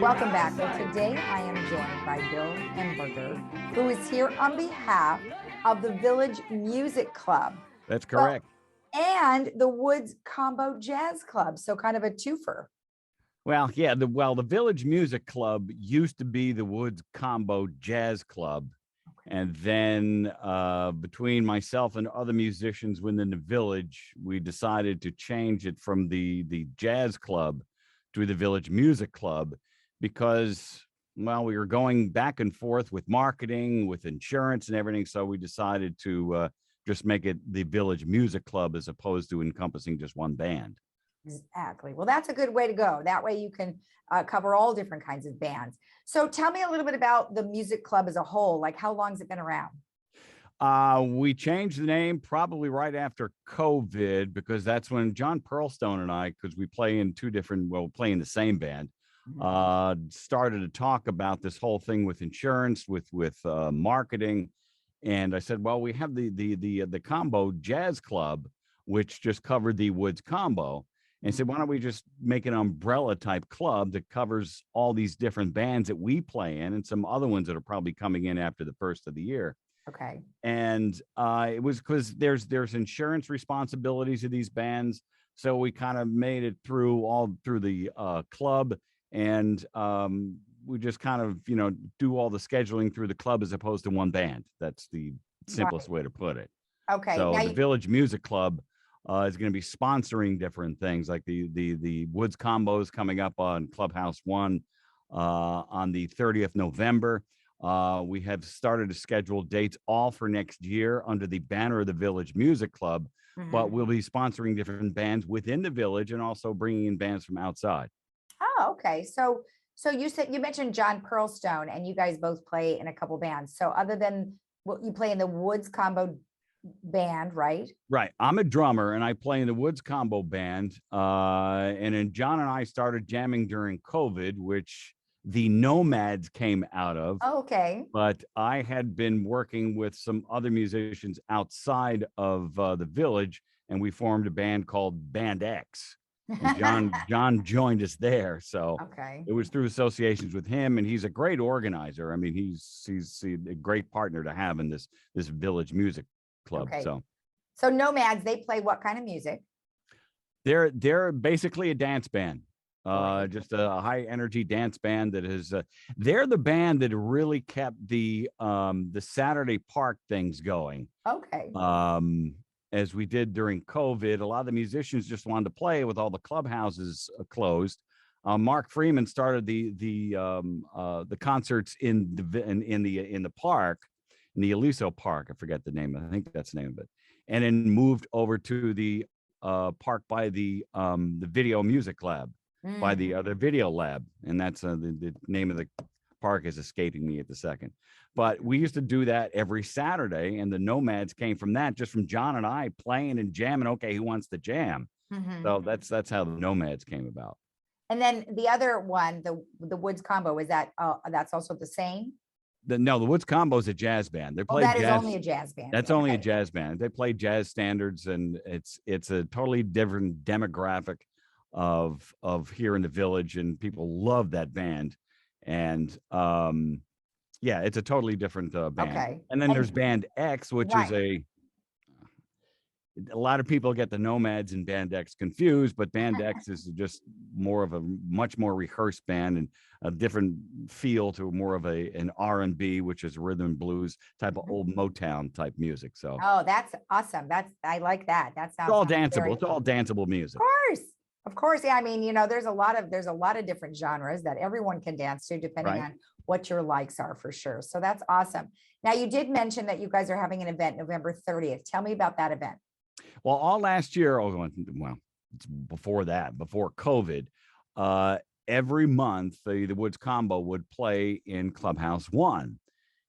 Welcome back. Well, today I am joined by Bill Emberger, who is here on behalf of the Village Music Club. That's correct. And the Woods Combo Jazz Club. So kind of a twofer. Well, yeah, the Village Music Club used to be the Woods Combo Jazz Club. Okay. And then between myself and other musicians within the village, we decided to change it from the Jazz Club to the Village Music Club because, well, we were going back and forth with marketing, with insurance and everything. So we decided to just make it the Village Music Club as opposed to encompassing just one band. Exactly. Well, that's a good way to go. That way you can cover all different kinds of bands. So tell me a little bit about the music club as a whole. Like, how long has it been around? We changed the name probably right after COVID because that's when John Pearlstone and I, because we play in play in the same band, started to talk about this whole thing with insurance, with marketing. And I said, well, we have the Combo Jazz Club, which just covered the Woods Combo. And said, why don't we just make an umbrella type club that covers all these different bands that we play in and some other ones that are probably coming in after the first of the year. Okay. And it was because there's insurance responsibilities of these bands. So we kind of made it through the club, and we just kind of, do all the scheduling through the club as opposed to one band. That's the simplest way to put it. Okay. So the Village Music Club is going to be sponsoring different things like the Woods Combos coming up on Clubhouse 1 on the 30th November. We have started to schedule dates all for next year under the banner of the Village Music Club, but we'll be sponsoring different bands within the village and also bringing in bands from outside. Oh, okay. So you mentioned John Pearlstone, and you guys both play in a couple bands. So other than what you play in the Woods Combo band, right? Right. I'm a drummer and I play in the Woods Combo band. And then John and I started jamming during COVID, which the Nomads came out of. Okay. But I had been working with some other musicians outside of the village, and we formed a band called Band X. And John joined us there. So it was through associations with him, and he's a great organizer. I mean, he's a great partner to have in this Village Music Club. Okay. So Nomads, they play what kind of music? They're basically a dance band. Just a high energy dance band that is they're the band that really kept the Saturday Park things going. Okay. As we did during COVID, a lot of the musicians just wanted to play with all the clubhouses closed. Mark Freeman started the concerts in the park, in the Aliso Park. I forget the name. I think that's the name of it. And then moved over to the park by the Video Music Lab, by the Video Lab. And that's the name of the park is escaping me at the second. But we used to do that every Saturday, and the Nomads came from that, just from John and I playing and jamming. Okay, who wants to jam? So that's how the Nomads came about. And then the other one, the Woods Combo, is that that's also the same? The Woods Combo is a jazz band. They play that jazz. Is only a jazz band. That's only a jazz band. They play jazz standards, and it's a totally different demographic of here in the village, and people love that band. And yeah, it's a totally different band. Okay. And then there's Band X, which is a lot of people get the Nomads and Band X confused, but Band X is just more of a much more rehearsed band and a different feel to more of an R&B, which is rhythm and blues type of old Motown type music. So that's awesome. I like that. That sounds it's all danceable. It's all danceable music. Of course. Yeah. I mean, there's a lot of different genres that everyone can dance to depending on what your likes are, for sure. So that's awesome. Now, you did mention that you guys are having an event November 30th. Tell me about that event. Well, all last year, it's before COVID, every month the Woods Combo would play in Clubhouse 1.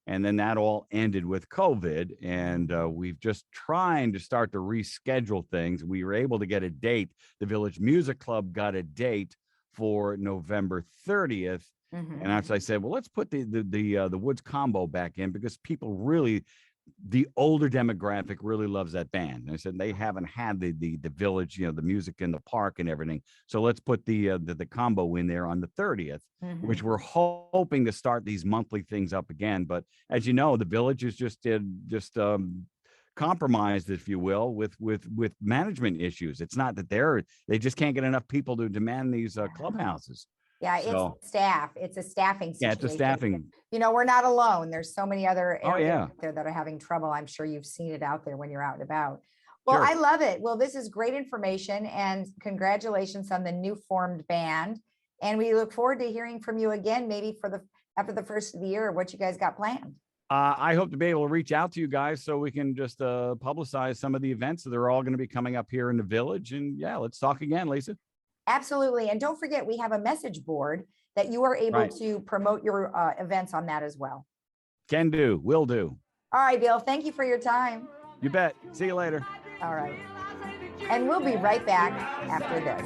And then that all ended with COVID. And we've just trying to start to reschedule things. We were able to get a date. The Village Music Club got a date for November 30th. And as I said, well, let's put the Woods Combo back in because people really the older demographic really loves that band. And I said they haven't had the village, the music in the park and everything. So let's put the combo in there on the 30th, which we're hoping to start these monthly things up again. But as you know, the village is just compromised, if you will, with management issues. It's not that they just can't get enough people to demand these clubhouses. Yeah, So, it's staff. It's a staffing yeah, situation. it's a staffing. We're not alone. There's so many other Oh, areas yeah. out there that are having trouble. I'm sure you've seen it out there when you're out and about. Well, Sure. I love it. Well, this is great information, and congratulations on the new formed band. And we look forward to hearing from you again, maybe after the first of the year, what you guys got planned. I hope to be able to reach out to you guys so we can just publicize some of the events that are all going to be coming up here in the village. And yeah, let's talk again, Lisa. Absolutely. And don't forget, we have a message board that you are able Right. to promote your events on that as well. Can do. Will do. All right, Bill, thank you for your time. You bet. See you later. All right. And we'll be right back after this.